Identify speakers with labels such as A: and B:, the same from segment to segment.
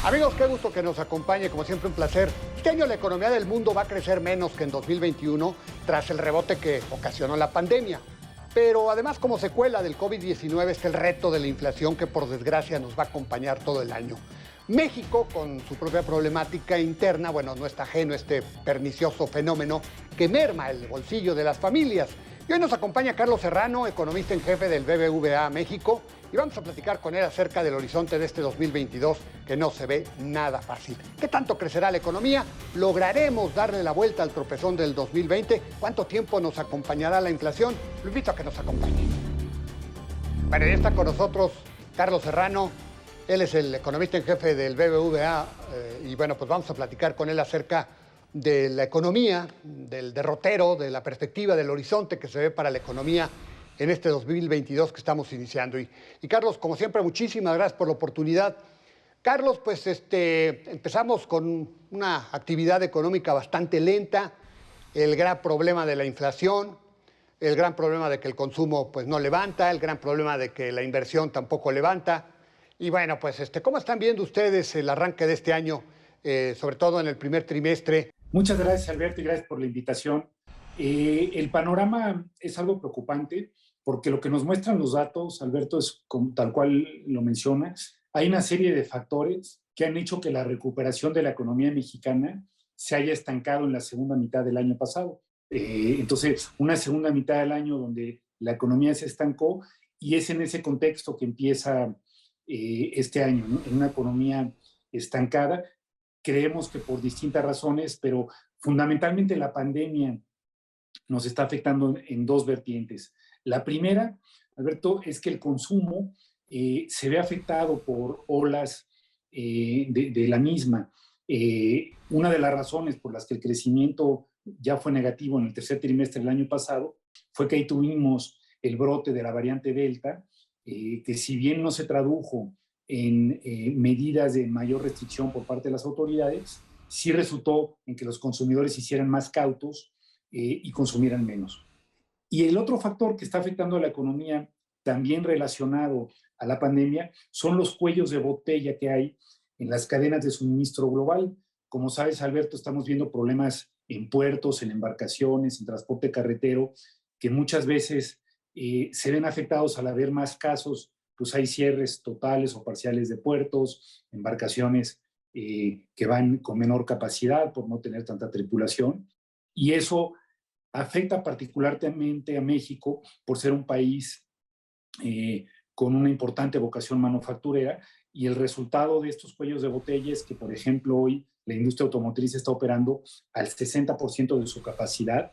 A: Amigos, qué gusto que nos acompañe, como siempre un placer. Este año la economía del mundo va a crecer menos que en 2021 tras el rebote que ocasionó la pandemia. Pero además, como secuela del COVID-19 está el reto de la inflación que por desgracia nos va a acompañar todo el año. México, con su propia problemática interna, bueno, no está ajeno a este pernicioso fenómeno que merma el bolsillo de las familias. Y hoy nos acompaña Carlos Serrano, economista en jefe del BBVA México, y vamos a platicar con él acerca del horizonte de este 2022, que no se ve nada fácil. ¿Qué tanto crecerá la economía? ¿Lograremos darle la vuelta al tropezón del 2020? ¿Cuánto tiempo nos acompañará la inflación? Lo invito a que nos acompañe. Bueno, ya está con nosotros Carlos Serrano. Él es el economista en jefe del BBVA y bueno, pues vamos a platicar con él acerca de la economía, del derrotero, de la perspectiva, del horizonte que se ve para la economía en este 2022 que estamos iniciando. Y Carlos, como siempre, muchísimas gracias por la oportunidad. Carlos, pues empezamos con una actividad económica bastante lenta, el gran problema de la inflación, el gran problema de que el consumo pues no levanta, el gran problema de que la inversión tampoco levanta. Y bueno, pues ¿cómo están viendo ustedes el arranque de este año, sobre todo en el primer trimestre?
B: Muchas gracias, Alberto, y gracias por la invitación. El panorama es algo preocupante porque lo que nos muestran los datos, Alberto, es tal cual lo mencionas. Hay una serie de factores que han hecho que la recuperación de la economía mexicana se haya estancado en la segunda mitad del año pasado. Entonces, una segunda mitad del año donde la economía se estancó, y es en ese contexto que empieza este año, ¿no? En una economía estancada. Creemos que por distintas razones, pero fundamentalmente la pandemia nos está afectando en dos vertientes. La primera, Alberto, es que el consumo se ve afectado por olas de la misma. Una de las razones por las que el crecimiento ya fue negativo en el tercer trimestre del año pasado fue que ahí tuvimos el brote de la variante Delta, que si bien no se tradujo en medidas de mayor restricción por parte de las autoridades, sí resultó en que los consumidores se hicieran más cautos y consumieran menos. Y el otro factor que está afectando a la economía, también relacionado a la pandemia, son los cuellos de botella que hay en las cadenas de suministro global. Como sabes, Alberto, estamos viendo problemas en puertos, en embarcaciones, en transporte carretero, que muchas veces se ven afectados al haber más casos. Pues hay cierres totales o parciales de puertos, embarcaciones que van con menor capacidad por no tener tanta tripulación, y eso afecta particularmente a México por ser un país con una importante vocación manufacturera, y el resultado de estos cuellos de botella es que, por ejemplo, hoy la industria automotriz está operando al 60% de su capacidad,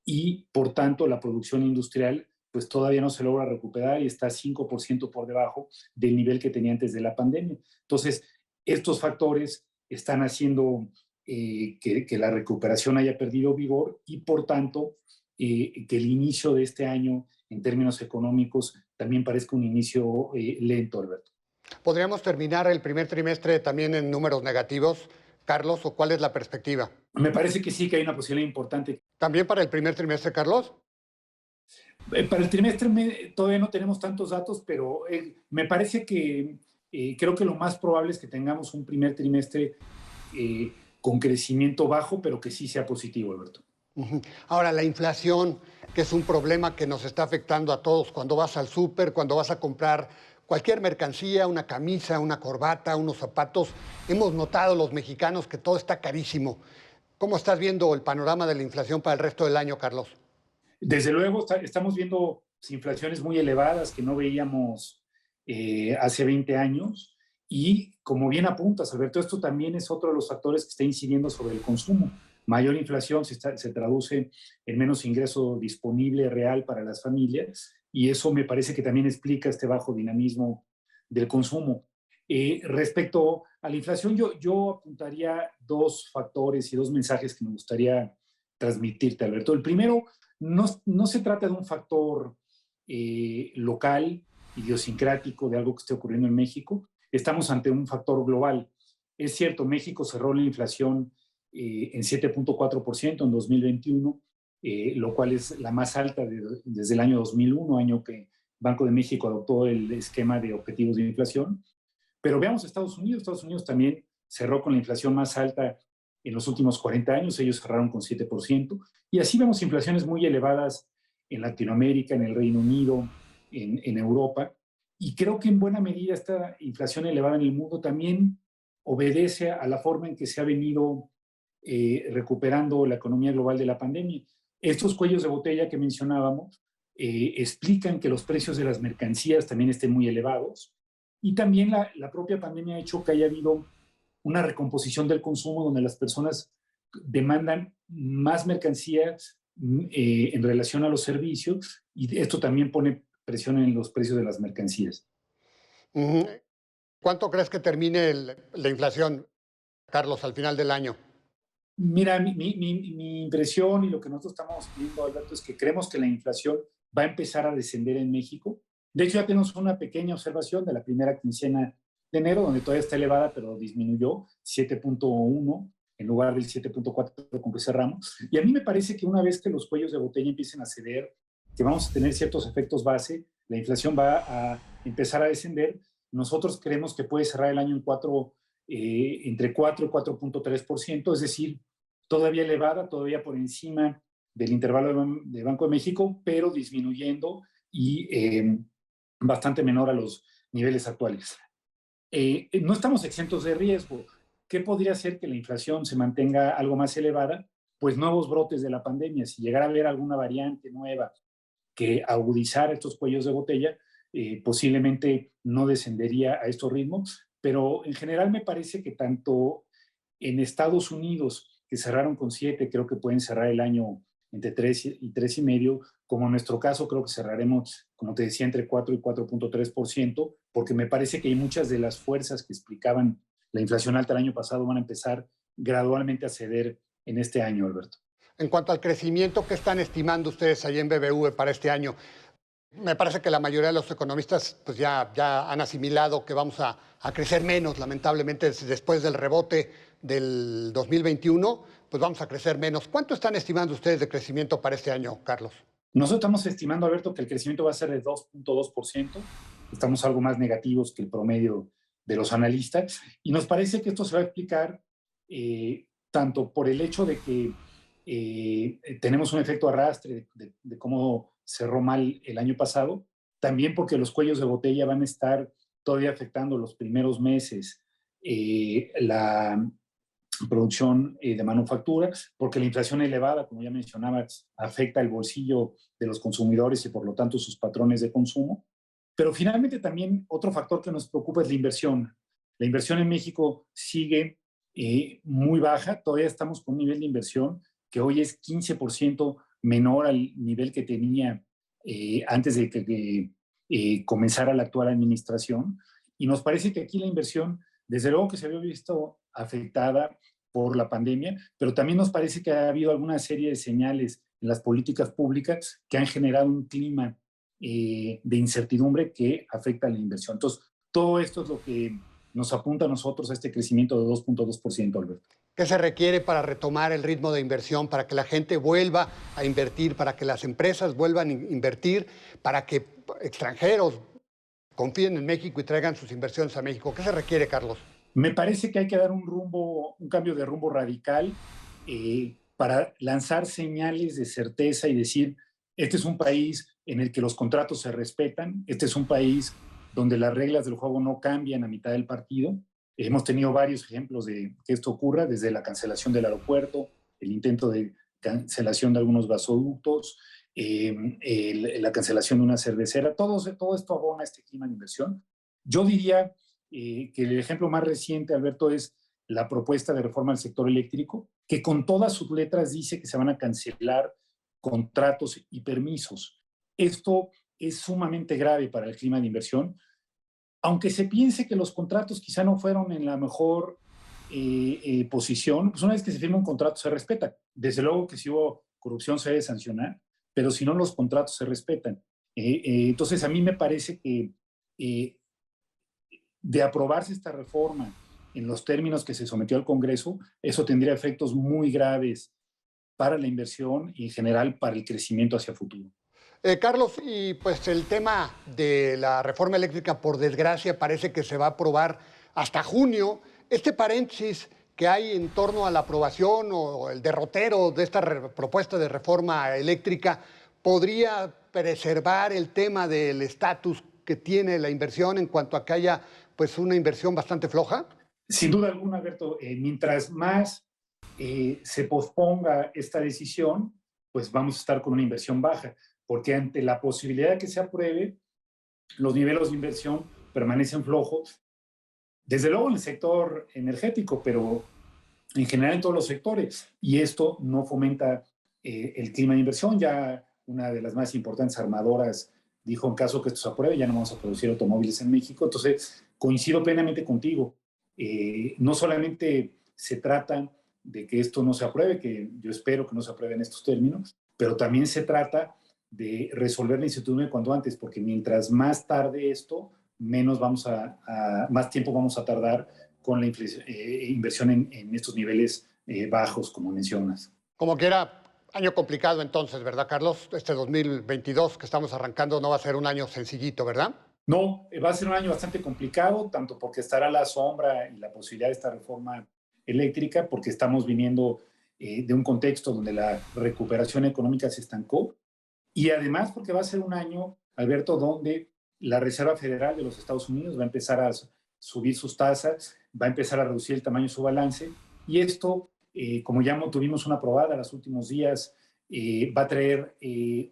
B: y por tanto la producción industrial pues todavía no se logra recuperar y está 5% por debajo del nivel que tenía antes de la pandemia. Entonces, estos factores están haciendo que la recuperación haya perdido vigor, y por tanto que el inicio de este año en términos económicos también parezca un inicio lento, Alberto.
A: ¿Podríamos terminar el primer trimestre también en números negativos, Carlos, o cuál es la perspectiva?
B: Me parece que sí, que hay una posibilidad importante.
A: ¿También para el primer trimestre, Carlos?
B: Para el trimestre todavía no tenemos tantos datos, pero me parece que creo que lo más probable es que tengamos un primer trimestre con crecimiento bajo, pero que sí sea positivo, Alberto.
A: Ahora, la inflación, que es un problema que nos está afectando a todos cuando vas al súper, cuando vas a comprar cualquier mercancía, una camisa, una corbata, unos zapatos. Hemos notado los mexicanos que todo está carísimo. ¿Cómo estás viendo el panorama de la inflación para el resto del año, Carlos?
B: Desde luego, estamos viendo inflaciones muy elevadas que no veíamos hace 20 años. Y como bien apuntas, Alberto, esto también es otro de los factores que está incidiendo sobre el consumo. Mayor inflación se traduce en menos ingreso disponible real para las familias, y eso me parece que también explica este bajo dinamismo del consumo. Respecto a la inflación, yo apuntaría dos factores y dos mensajes que me gustaría transmitirte, Alberto. El primero, no se trata de un factor local, idiosincrático, de algo que esté ocurriendo en México. Estamos ante un factor global. Es cierto, México cerró la inflación en 7.4% en 2021, lo cual es la más alta desde el año 2001, año que Banco de México adoptó el esquema de objetivos de inflación. Pero veamos Estados Unidos. Estados Unidos también cerró con la inflación más alta en los últimos 40 años. Ellos cerraron con 7%. Y así vemos inflaciones muy elevadas en Latinoamérica, en el Reino Unido, en Europa. Y creo que en buena medida esta inflación elevada en el mundo también obedece a la forma en que se ha venido recuperando la economía global de la pandemia. Estos cuellos de botella que mencionábamos explican que los precios de las mercancías también estén muy elevados, y también la propia pandemia ha hecho que haya habido una recomposición del consumo donde las personas demandan más mercancías en relación a los servicios, y esto también pone presión en los precios de las mercancías.
A: ¿Cuánto crees que termine la inflación, Carlos, al final del año?
B: Mira, mi impresión y lo que nosotros estamos viendo, Alberto, es que creemos que la inflación va a empezar a descender en México. De hecho, ya tenemos una pequeña observación de la primera quincena de enero, donde todavía está elevada, pero disminuyó 7.1 en lugar del 7.4 con que cerramos. Y a mí me parece que una vez que los cuellos de botella empiecen a ceder, que vamos a tener ciertos efectos base, la inflación va a empezar a descender. Nosotros creemos que puede cerrar el año en entre 4 y 4.3%, es decir, todavía elevada, todavía por encima del intervalo de Banco de México, pero disminuyendo y bastante menor a los niveles actuales. No estamos exentos de riesgo. ¿Qué podría hacer que la inflación se mantenga algo más elevada? Pues nuevos brotes de la pandemia. Si llegara a haber alguna variante nueva que agudizara estos cuellos de botella, posiblemente no descendería a estos ritmos, pero en general me parece que tanto en Estados Unidos, que cerraron con 7, creo que pueden cerrar el año entre 3 y 3,5, como en nuestro caso creo que cerraremos, como te decía, entre 4 y 4.3%, porque me parece que hay muchas de las fuerzas que explicaban la inflación alta el año pasado van a empezar gradualmente a ceder en este año, Alberto.
A: En cuanto al crecimiento, ¿qué están estimando ustedes ahí en BBV para este año? Me parece que la mayoría de los economistas pues ya han asimilado que vamos a crecer menos, lamentablemente, después del rebote del 2021, pues vamos a crecer menos. ¿Cuánto están estimando ustedes de crecimiento para este año, Carlos?
B: Nosotros estamos estimando, Alberto, que el crecimiento va a ser de 2.2%. Estamos algo más negativos que el promedio de los analistas. Y nos parece que esto se va a explicar tanto por el hecho de que tenemos un efecto arrastre de cómo cerró mal el año pasado, también porque los cuellos de botella van a estar todavía afectando los primeros meses la producción de manufactura, porque la inflación elevada, como ya mencionaba, afecta el bolsillo de los consumidores y por lo tanto sus patrones de consumo. Pero finalmente también otro factor que nos preocupa es la inversión. La inversión en México sigue muy baja, todavía estamos con un nivel de inversión que hoy es 15% menor al nivel que tenía antes de que comenzara la actual administración. Y nos parece que aquí la inversión, desde luego que se había visto afectada por la pandemia, pero también nos parece que ha habido alguna serie de señales en las políticas públicas que han generado un clima de incertidumbre que afecta a la inversión. Entonces, todo esto es lo que nos apunta a nosotros a este crecimiento de 2.2%, Alberto.
A: ¿Qué se requiere para retomar el ritmo de inversión, para que la gente vuelva a invertir, para que las empresas vuelvan a invertir, para que extranjeros confíen en México y traigan sus inversiones a México? ¿Qué se requiere, Carlos?
B: Me parece que hay que dar un cambio de rumbo radical para lanzar señales de certeza y decir, este es un país en el que los contratos se respetan, este es un país donde las reglas del juego no cambian a mitad del partido. Hemos tenido varios ejemplos de que esto ocurra, desde la cancelación del aeropuerto, el intento de cancelación de algunos gasoductos, la cancelación de una cervecera. Todo esto abona este clima de inversión. Yo diría que el ejemplo más reciente, Alberto, es la propuesta de reforma al sector eléctrico, que con todas sus letras dice que se van a cancelar contratos y permisos. Esto es sumamente grave para el clima de inversión, aunque se piense que los contratos quizá no fueron en la mejor posición, pues una vez que se firma un contrato se respeta. Desde luego que si hubo corrupción se debe sancionar, pero si no, los contratos se respetan. Entonces, a mí me parece que de aprobarse esta reforma en los términos que se sometió al Congreso, eso tendría efectos muy graves para la inversión y en general para el crecimiento hacia futuro.
A: Carlos, y pues el tema de la reforma eléctrica, por desgracia, parece que se va a aprobar hasta junio. Este paréntesis que hay en torno a la aprobación o el derrotero de esta propuesta de reforma eléctrica podría preservar el tema del estatus que tiene la inversión en cuanto a que haya pues una inversión bastante floja?
B: Sin duda alguna, Alberto, mientras más se posponga esta decisión, pues vamos a estar con una inversión baja, porque ante la posibilidad de que se apruebe, los niveles de inversión permanecen flojos, desde luego en el sector energético, pero en general en todos los sectores, y esto no fomenta el clima de inversión. Ya una de las más importantes armadoras dijo, en caso que esto se apruebe, ya no vamos a producir automóviles en México. Entonces, coincido plenamente contigo. No solamente se trata de que esto no se apruebe, que yo espero que no se apruebe en estos términos, pero también se trata de resolver la incertidumbre cuanto antes, porque mientras más tarde esto, más tiempo vamos a tardar con la inversión en estos niveles bajos, como mencionas.
A: Como quiera, año complicado entonces, ¿verdad, Carlos? Este 2022 que estamos arrancando no va a ser un año sencillito, ¿verdad?
B: No, va a ser un año bastante complicado, tanto porque estará la sombra y la posibilidad de esta reforma eléctrica, porque estamos viniendo de un contexto donde la recuperación económica se estancó, y además porque va a ser un año, Alberto, donde la Reserva Federal de los Estados Unidos va a empezar a subir sus tasas, va a empezar a reducir el tamaño de su balance, y esto, como ya tuvimos una probada en los últimos días, va a traer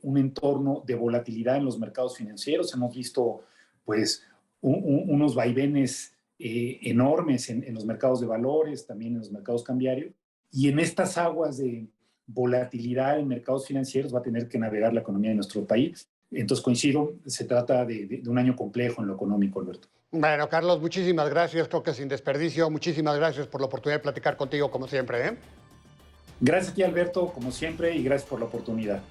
B: un entorno de volatilidad en los mercados financieros. Hemos visto pues unos vaivenes enormes en los mercados de valores, también en los mercados cambiarios, y en estas aguas de volatilidad en mercados financieros va a tener que navegar la economía de nuestro país. Entonces coincido, se trata de un año complejo en lo económico, Alberto.
A: Bueno, Carlos, muchísimas gracias, creo que sin desperdicio. Muchísimas gracias por la oportunidad de platicar contigo, como siempre, ¿eh?
B: Gracias a ti, Alberto, como siempre, y gracias por la oportunidad.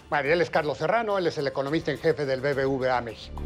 A: Bueno, él es Carlos Serrano, él es el economista en jefe del BBVA México.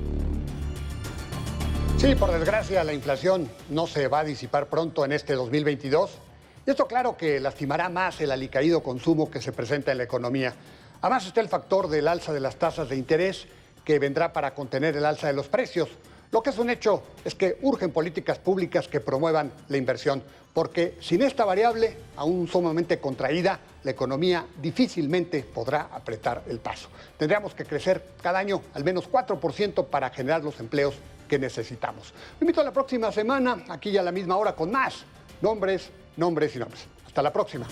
A: Sí, por desgracia, la inflación no se va a disipar pronto en este 2022. Y esto, claro, que lastimará más el alicaído consumo que se presenta en la economía. Además está el factor del alza de las tasas de interés que vendrá para contener el alza de los precios. Lo que es un hecho es que urgen políticas públicas que promuevan la inversión, porque sin esta variable, aún sumamente contraída, la economía difícilmente podrá apretar el paso. Tendríamos que crecer cada año al menos 4% para generar los empleos que necesitamos. Lo invito a la próxima semana, aquí a la misma hora, con más nombres y nombres. Hasta la próxima.